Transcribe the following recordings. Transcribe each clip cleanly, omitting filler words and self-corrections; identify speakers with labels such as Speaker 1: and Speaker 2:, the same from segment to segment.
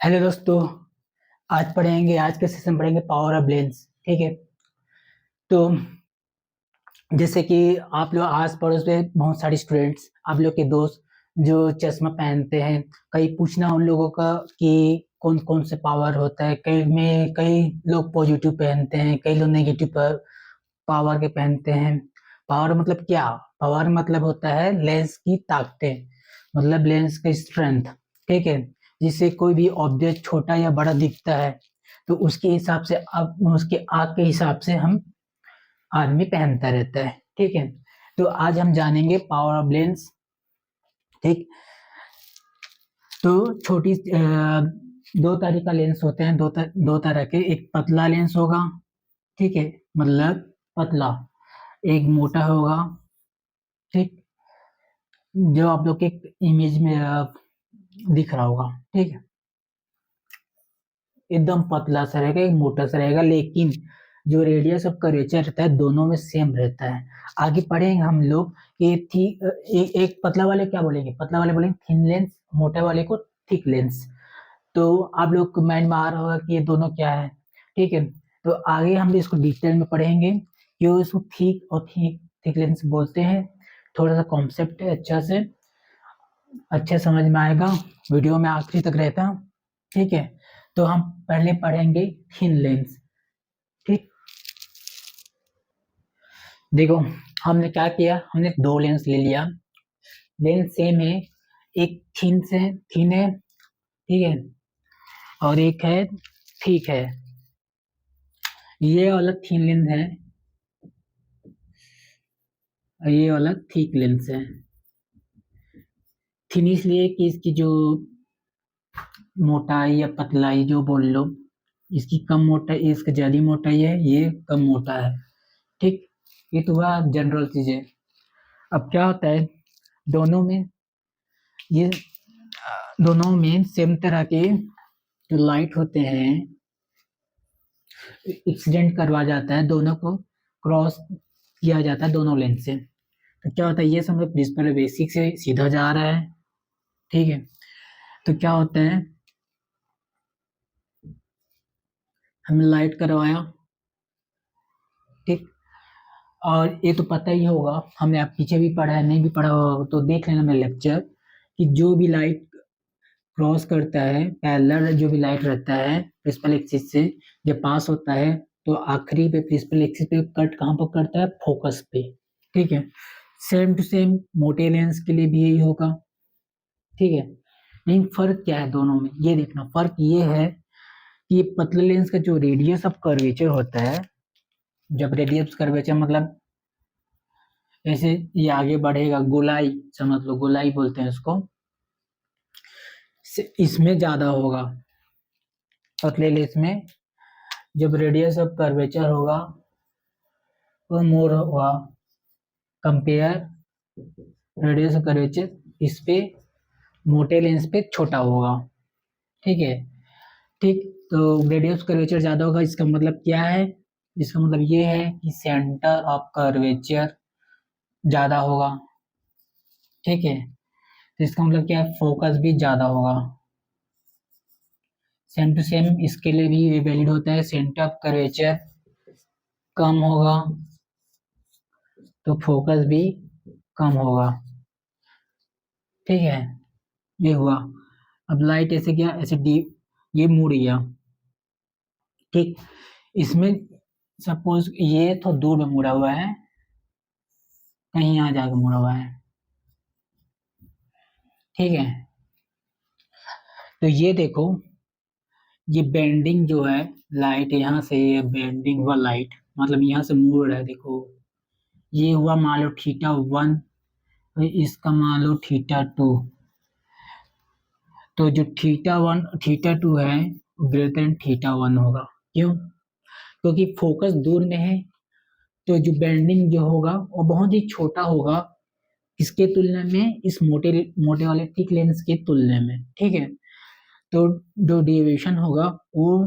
Speaker 1: Hello दोस्तों। आज के सेशन पढ़ेंगे पावर ऑफ लेंस। ठीक है। तो जैसे कि आप लोग आस पड़ोस में बहुत सारे स्टूडेंट्स, आप लोग के दोस्त जो चश्मा पहनते हैं, कई पूछना उन लोगों का कि कौन कौन से पावर होता है। कई लोग पॉजिटिव पहनते हैं, कई लोग नेगेटिव पर पावर के पहनते हैं। पावर मतलब क्या? पावर मतलब होता है लेंस की ताकतें, मतलब लेंस की स्ट्रेंथ। ठीक है। जिससे कोई भी ऑब्जेक्ट छोटा या बड़ा दिखता है तो उसके हिसाब से, अब उसके आग के हिसाब से हम आदमी पहनता रहता है। ठीक है। तो आज हम जानेंगे पावर ऑफ लेंस। ठीक। तो दो तरह का लेंस होते हैं, दो तरह के। एक पतला लेंस होगा। ठीक है। मतलब पतला। एक मोटा होगा। ठीक। जो आप लोग के इमेज में दिख रहा होगा। ठीक है। एकदम पतला सा रहेगा, एक मोटा सा रहेगा, लेकिन जो रेडियस ऑफ कर्वेचर रहता है दोनों में सेम रहता है। आगे पढ़ेंगे हम लोग कि एक पतला वाले क्या बोलेंगे, पतला वाले बोलेंगे थिन लेंस, मोटे वाले को थिक लेंस। तो आप लोग को माइंड में आ रहा होगा कि ये दोनों क्या है। ठीक है। तो आगे हम इसको डिटेल में पढ़ेंगे कि इसको थिक और थिक थिक लेंस बोलते हैं। थोड़ा सा कॉन्सेप्ट है, अच्छे समझ में आएगा, वीडियो में आखिरी तक रहता। ठीक है। तो हम पहले पढ़ेंगे थिन लेंस। ठीक। देखो, हमने क्या किया, हमने दो लेंस ले लिया। लेंस सेम है। एक थिन है। ठीक है। और एक है ठीक है। ये वाला थिन लेंस है और ये वाला थिक लेंस है। थिन इसलिए कि इसकी जो मोटाई या पतलाई जो बोल लो, इसकी कम मोटाई, इसकी ज्यादा मोटाई है, ये कम मोटा है। ठीक। ये तो हुआ जनरल चीजें। अब क्या होता है, दोनों में ये दोनों में सेम तरह के जो लाइट होते हैं, एक्सीडेंट करवा जाता है, दोनों को क्रॉस किया जाता है दोनों लेंस से। तो क्या होता है, ये सब लोग प्रिंसिपल बेसिक से सीधा जा रहा है। ठीक है। तो क्या होता है, हमने लाइट करवाया। ठीक। और ये तो पता ही होगा, हमने आप पीछे भी पढ़ा है, नहीं भी पढ़ा होगा तो देख लेना मेरा लेक्चर, कि जो भी लाइट क्रॉस करता है, पैरेलल जो भी लाइट रहता है प्रिंसिपल एक्सिस से जब पास होता है, तो आखिरी पे प्रिंसिपल एक्सिस पे कट कहाँ पर करता है, फोकस पे। ठीक है। सेम टू सेम मोटे लेंस के लिए भी यही होगा। ठीक है। लेकिन फर्क क्या है दोनों में, ये देखना, फर्क ये है कि ये पतले लेंस का जो रेडियस ऑफ कर्वेचर होता है, जब रेडियस कर्वेचर मतलब ऐसे ये आगे बढ़ेगा, गोलाई समझ लो, गोलाई बोलते हैं इसको, इसमें ज्यादा होगा। पतले लेंस में जब रेडियस ऑफ कर्वेचर होगा वो मोर होगा, कंपेयर रेडियस ऑफ कर्वेचर इस पे, मोटे लेंस पे छोटा होगा। ठीक है। ठीक। तो रेडियस कर्वेचर ज्यादा होगा, इसका मतलब क्या है, इसका मतलब ये है कि सेंटर ऑफ कर्वेचर ज्यादा होगा। ठीक है। तो इसका मतलब क्या है, फोकस भी ज्यादा होगा। सेम टू सेम इसके लिए भी वैलिड होता है, सेंटर ऑफ कर्वेचर कम होगा तो फोकस भी कम होगा। ठीक है। ये हुआ। अब लाइट ऐसे गया, ऐसे डी, ये मुड़ गया। ठीक। इसमें सपोज ये तो दूर में मुड़ा हुआ है, कहीं यहाँ जाकर मुड़ा हुआ है। ठीक है। तो ये देखो, ये बेंडिंग जो है, लाइट यहाँ से, ये बेंडिंग हुआ लाइट, मतलब यहाँ से मुड़ रहा है, देखो ये हुआ मान लो θ1, इसका मान लो θ2। तो जो θ1 θ2 है ग्रेटर देन θ1 होगा। क्यों? क्योंकि फोकस दूर में है, तो जो बेंडिंग जो होगा वो बहुत ही छोटा होगा, किसके तुलना में, इस मोटे मोटे वाले थिक लेंस के तुलना में। ठीक है। तो जो डेविएशन होगा वो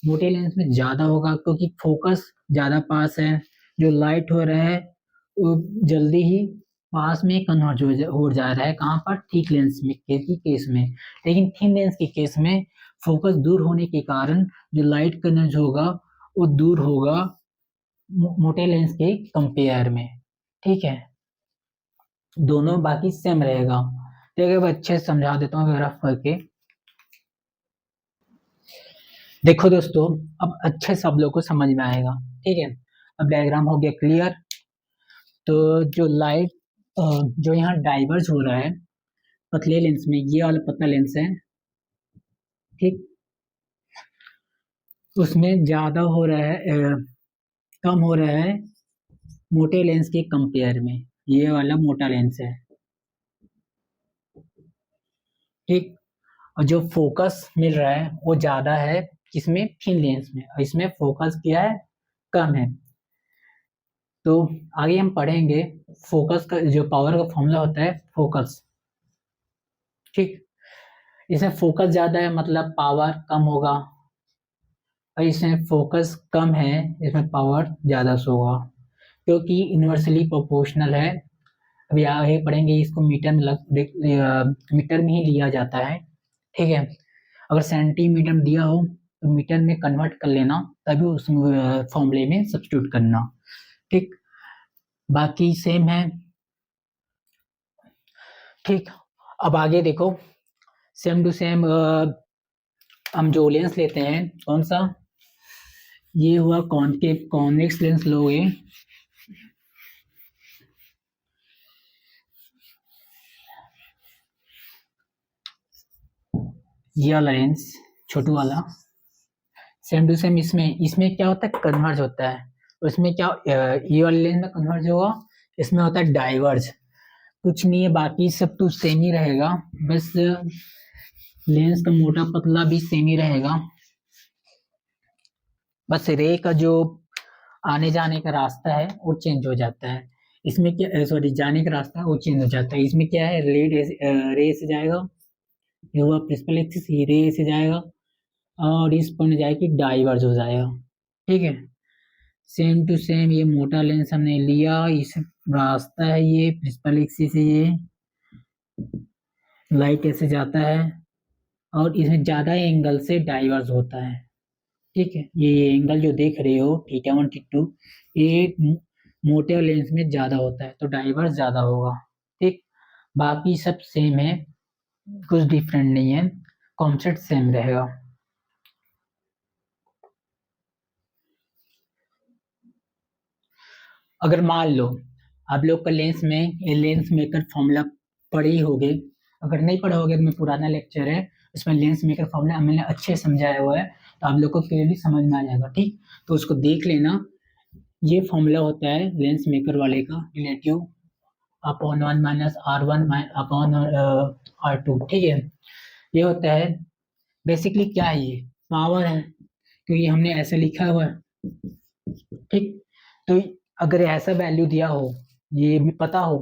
Speaker 1: मोटे लेंस में ज्यादा होगा, क्योंकि फोकस ज्यादा पास है, जो लाइट हो रहा है वो जल्दी ही पास में कन्वर्ज हो जा रहा है, कहाँ पर, थिक लेंस में के केस में। लेकिन थिन लेंस के केस में फोकस दूर होने के कारण जो लाइट का एनर्जी होगा वो दूर होगा मोटे लेंस के कंपेयर में। ठीक है, दोनों बाकी सेम रहेगा। ठीक है, अब अच्छे से समझा देता हूँ ग्राफ करके। देखो दोस्तों, अब अच्छे से आप लोग को समझ में आएगा। ठीक है, अब डायग्राम हो गया क्लियर। तो जो लाइट जो यहाँ डाइवर्ज हो रहा है पतले लेंस में, ये वाला पतला लेंस है, ठीक, उसमें ज्यादा हो रहा है, कम हो रहा है मोटे लेंस के कंपेयर में। ये वाला मोटा लेंस है, ठीक। और जो फोकस मिल रहा है वो ज्यादा है किसमें, थिन लेंस में, और इसमें फोकस क्या है, कम है। तो आगे हम पढ़ेंगे फोकस का जो पावर का फॉर्मूला होता है, फोकस, ठीक। इसमें फोकस ज्यादा है मतलब पावर कम होगा, और इसमें फोकस कम है इसमें पावर ज्यादा होगा, क्योंकि इन्वर्सली प्रोपोर्शनल है। अभी आगे पढ़ेंगे इसको मीटर में मीटर में ही लिया जाता है। ठीक है, अगर सेंटीमीटर में दिया हो तो मीटर में कन्वर्ट कर लेना, तभी उस फॉर्मूले में सब्स्टिट्यूट करना। ठीक, बाकी सेम है। ठीक, अब आगे देखो, सेम टू सेम हम जो लेंस लेते हैं कौन सा, ये हुआ कॉनकेव कॉन्वेक्स लेंस लोगे, ये वाला लेंस छोटू वाला, सेम टू सेम इसमें इसमें क्या होता है, कन्वर्ज होता है। उसमें क्या ये वाले लेंस में कन्वर्ज होगा, इसमें होता है डाइवर्ज। कुछ नहीं है, बाकी सब तो सेम ही रहेगा, बस लेंस का मोटा पतला भी सेम ही रहेगा। बस रे का जो आने जाने का रास्ता है वो चेंज हो जाता है। इसमें क्या, सॉरी, जाने का रास्ता है वो चेंज हो जाता है। इसमें क्या है, रे से जाएगा, ये हुआ प्रिंसिपल एक्सिस, ये रे से जाएगा, और इस पॉइंट जाएगी डाइवर्ज हो जाएगा। ठीक है, सेम टू सेम ये मोटा लेंस हमने लिया, इस रास्ता है ये प्रिंसिपल एक्सिस से, ये लाइट ऐसे जाता है, और इसमें ज्यादा एंगल से डाइवर्ज होता है। ठीक है, ये एंगल जो देख रहे हो θ1 θ2, ये मोटे लेंस में ज्यादा होता है, तो डाइवर्स ज्यादा होगा। ठीक, बाकी सब सेम है, कुछ डिफरेंट नहीं है, कॉन्सेप्ट सेम रहेगा। अगर मान लो आप लोग का लेंस में ये लेंस मेकर फॉर्मूला पढ़े ही होगे, अगर नहीं पढ़े होगे तो मैं पुराना लेक्चर है उसमें लेंस मेकर फॉर्मूला मैंने अच्छे से समझाया हुआ है, तो आप लोग को क्लियरली समझ में आ जाएगा। ठीक, तो उसको देख लेना। ये फॉर्मूला होता है लेंस मेकर वाले का, relative upon 1 minus R1 upon R2। ठीक है, ये होता है बेसिकली क्या है, ये पावर है, क्योंकि हमने ऐसे लिखा हुआ है। ठीक, तो अगर ऐसा वैल्यू दिया हो, ये भी पता हो,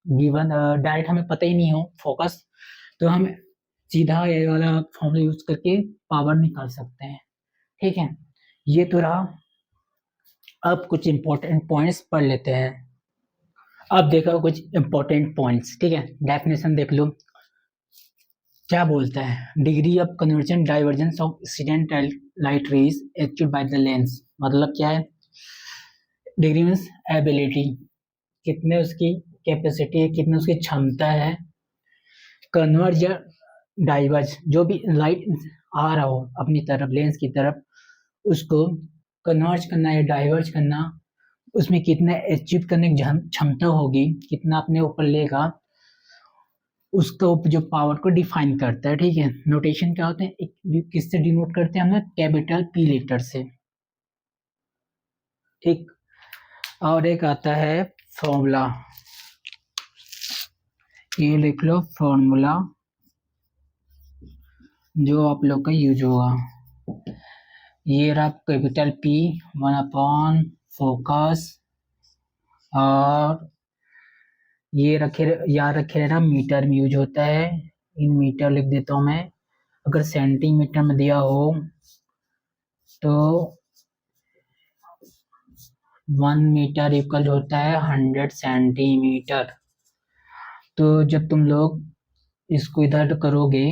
Speaker 1: गिवन डायरेक्ट हमें पता ही नहीं हो फोकस, तो हम सीधा ये वाला फॉर्मूला यूज करके पावर निकाल सकते हैं। ठीक है, ये तो रहा। अब कुछ इंपॉर्टेंट पॉइंट्स पढ़ लेते हैं। अब देखो कुछ इंपॉर्टेंट पॉइंट्स, ठीक है, डेफिनेशन देख लो। क्या बोलता है, degree of conversion divergence of incident light rays achieved by the lens, मतलब क्या है, डिग्री मीन्स एबिलिटी, कितने उसकी कैपेसिटी है, कितनी उसकी क्षमता है, कन्वर्ज या डाइवर्ज, जो भी लाइट आ रहा हो अपनी तरफ लेंस की तरफ, उसको कन्वर्ज करना या डाइवर्ज करना, उसमें कितना अचीव करने की क्षमता होगी, कितना अपने ऊपर लेगा, उसका जो पावर को डिफाइन करता है। ठीक है, नोटेशन क्या होते हैं, एक किससे डिनोट करते हैं हम लोग, कैपिटल P लेटर से। ठीक, और एक आता है फॉर्मूला, ये लिख लो फॉर्मूला जो आप लोग का यूज होगा, ये रहा कैपिटल P 1 अपॉन फोकस, और ये रखे, याद रखे रहना मीटर में यूज होता है, इन मीटर लिख देता हूँ मैं। अगर सेंटीमीटर में दिया हो तो 1 मीटर इक्वल होता है 100 सेंटीमीटर। तो जब तुम लोग इसको इधर करोगे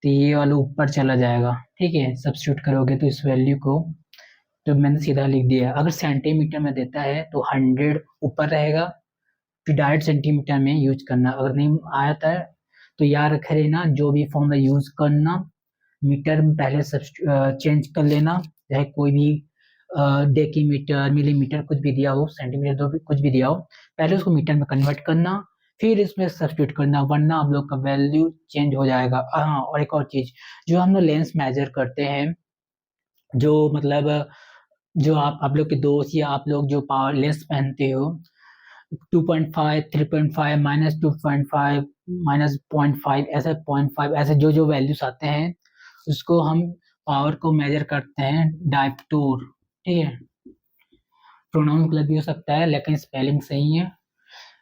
Speaker 1: तो ये वाला ऊपर चला जाएगा, ठीक है। सब्स्टिट्यूट करोगे तो इस वैल्यू को, तो मैंने सीधा लिख दिया। अगर सेंटीमीटर में देता है तो 100 ऊपर रहेगा, फिर डायरेक्ट सेंटीमीटर में यूज करना। अगर नहीं आता है तो याद रखे रहना, जो भी फॉर्मूला यूज करना, मीटर में पहले सब चेंज कर लेना, चाहे कोई भी डेसीमीटर, मिलीमीटर कुछ भी दिया हो, सेंटीमीटर दो भी कुछ भी दिया हो, पहले उसको मीटर में कन्वर्ट करना, फिर इसमें सब्स्टिट्यूट करना, वरना आप लोग का वैल्यू चेंज हो जाएगा। हाँ, और एक और चीज, जो हम लोग लेंस मेजर करते हैं, जो मतलब जो आप लोग के दोस्त या आप लोग जो पावर लेंस पहनते हो, 2.5, 3.5, -2.5, -0.5, ऐसे 0.5, ऐसे जो जो वैल्यूज आते हैं, उसको हम पावर को मेजर करते हैं डायप्टोर, ठीक है। प्रोनाउन गलत भी हो सकता है लेकिन स्पेलिंग सही है,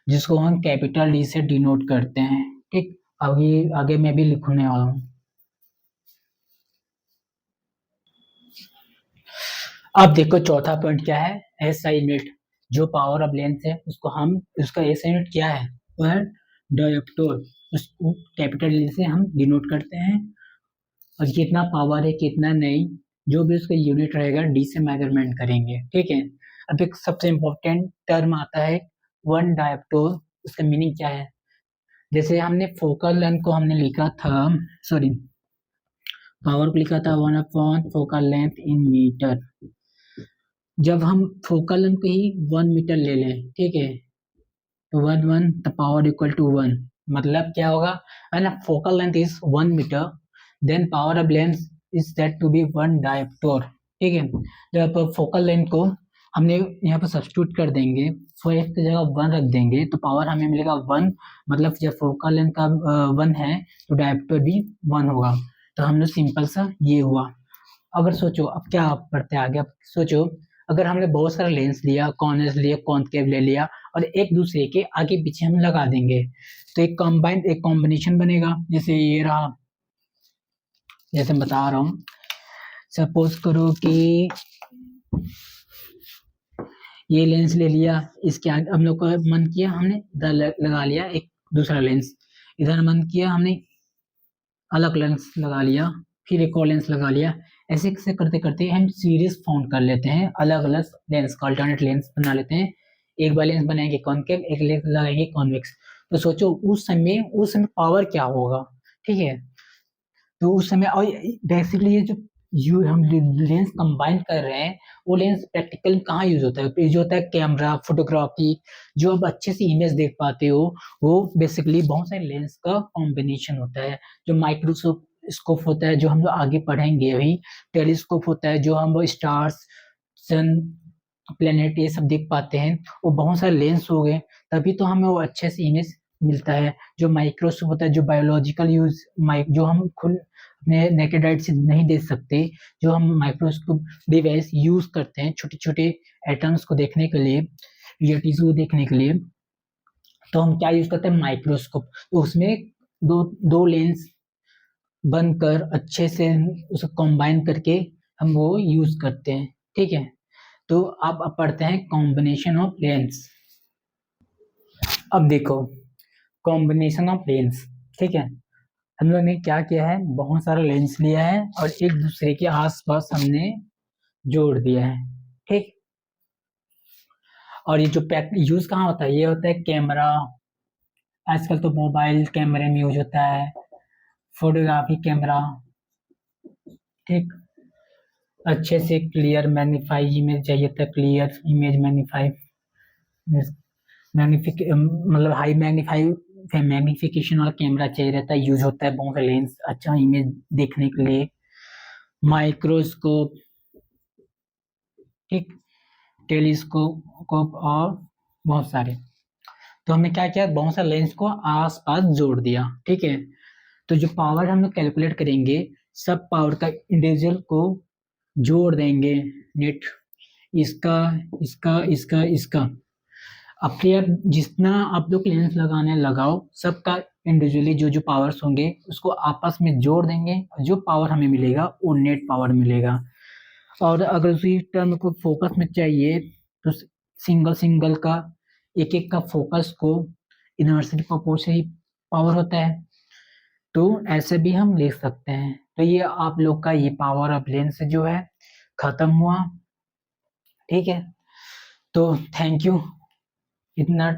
Speaker 1: जिसको हम कैपिटल डी से डिनोट करते हैं, ठीक। आगे आगे मैं भी लिखने वाला हूँ। अब देखो चौथा पॉइंट क्या है, एसआई यूनिट। जो पावर ऑफ लेंस है उसको हम, उसका एसआई यूनिट क्या है, वो है डायोप्टर। उसको कैपिटल डी से हम डिनोट करते हैं, और कितना पावर है कितना नहीं, जो भी उसका यूनिट रहेगा डी से मेजरमेंट करेंगे, ठीक है। अब एक सबसे इम्पोर्टेंट टर्म आता है वन डायोप्टर। उसका मीनिंग क्या है, जैसे हमने फोकल लेंथ को हमने लिखा था, सॉरी, पावर को लिखा था 1/, फोकल लेंथ इन मीटर। जब हम फोकल लेंथ को ही 1 मीटर ले लें, ठीक है, तो 1 द पावर इक्वल टू 1, मतलब क्या होगा, है ना, focal length is 1 metre, then power of lens is said to be 1 dioptre, ठीक है। जब फोकल लेंथ को हमने यहाँ पर सब्स्टिट्यूट कर देंगे, फोर एक्स की जगह 1 रख देंगे, तो पावर हमें मिलेगा 1, मतलब जब फोकल लेंथ का 1 है तो डायोप्टर भी 1 होगा। तो हमने सिंपल सा ये हुआ। अगर सोचो अब क्या पढ़ते हैं आगे, अब सोचो, अगर हमने बहुत सारा लेंस लिया, कॉर्नर्स लिया, कॉनकेव ले लिया, और एक दूसरे के आगे पीछे हम लगा देंगे, तो एक कॉम्बिनेशन बनेगा। जैसे ये रहा, जैसे मैं बता रहा हूँ, सपोज करो कि ये लेंस ले लिया, इसके आगे हम लोग को मन किया हमने इधर लगा लिया एक दूसरा लेंस, इधर मन किया हमने अलग लेंस लगा लिया, फिर एक और लेंस लगा लिया। ऐसे ऐसे करते करते हम सीरीज फाउंड कर लेते हैं, अलग अलग लेंस का अल्टरनेट लेंस बना लेते हैं। एक बार लेंस बनाएंगे कॉनकेव, एक लेंस लगाएंगे कॉन्वेक्स। तो सोचो उस समय पावर क्या होगा, ठीक है। तो उस समय, और बेसिकली ये जो हम लेंस कंबाइन कर रहे हैं, वो लेंस प्रैक्टिकल कहाँ यूज होता है, यूज होता है कैमरा, फोटोग्राफी, जो आप अच्छे से इमेज देख पाते हो, वो बेसिकली बहुत सारे लेंस का कॉम्बिनेशन होता है। जो माइक्रोस्कोप स्कोप होता है, जो हम लोग आगे पढ़ेंगे अभी, टेलीस्कोप होता है, जो हम स्टार्स, सन, प्लेनेट ये सब देख पाते हैं, वो बहुत सारे लेंस हो गए, तभी तो हमें वो अच्छे से इमेज मिलता है। जो माइक्रोस्कोप होता है, जो बायोलॉजिकल यूज, जो हम खुद अपने नेकेड आइट से नहीं देख सकते, जो हम माइक्रोस्कोप डिवाइस यूज करते हैं छोटे छोटे एटम्स को देखने के लिए, रियलिटीज को देखने के लिए, तो हम क्या यूज करते हैं, माइक्रोस्कोप। तो उसमें दो दो लेंस बनकर अच्छे से उसे कंबाइन करके हम वो यूज करते हैं, ठीक है। तो अब पढ़ते हैं कॉम्बिनेशन ऑफ लेंस। अब देखो कॉम्बिनेशन ऑफ लेंस, ठीक है। हम लोग ने क्या किया है, बहुत सारा लेंस लिया है और एक दूसरे के आसपास हमने जोड़ दिया है, ठीक। और ये जो पैक यूज कहाँ होता है, ये होता है कैमरा, आजकल तो मोबाइल कैमरे में यूज होता है, फोटोग्राफी कैमरा, ठीक। अच्छे से क्लियर मैग्नीफाई इमेज चाहिए था, क्लियर इमेज मैग्नीफाई, मतलब हाई मैग्निफिकेशन वाला कैमरा चाहिए रहता है, यूज होता है बहुत सारे लेंस अच्छा इमेज देखने के लिए, माइक्रोस्कोप, ठीक, टेलीस्कोप और बहुत सारे। तो हमने क्या किया, बहुत सारे लेंस को आस पास जोड़ दिया, ठीक है। तो जो पावर हम लोग कैलकुलेट करेंगे, सब पावर का इंडिविजुअल को जोड़ देंगे, नेट, इसका इसका इसका इसका। अब फिर जितना आप लोग लेंस लगाने लगाओ, सबका इंडिविजुअली जो जो पावर्स होंगे उसको आपस में जोड़ देंगे, और जो पावर हमें मिलेगा वो नेट पावर मिलेगा। और अगर उसी टर्म को फोकस में चाहिए, तो सिंगल सिंगल का, एक एक का फोकस को इन्वर्सली प्रोपोर्शनल पावर होता है, तो ऐसे भी हम लिख सकते हैं। तो ये आप लोग का ये पावर ऑफ लेंस जो है खत्म हुआ। ठीक है, तो थैंक यू इतना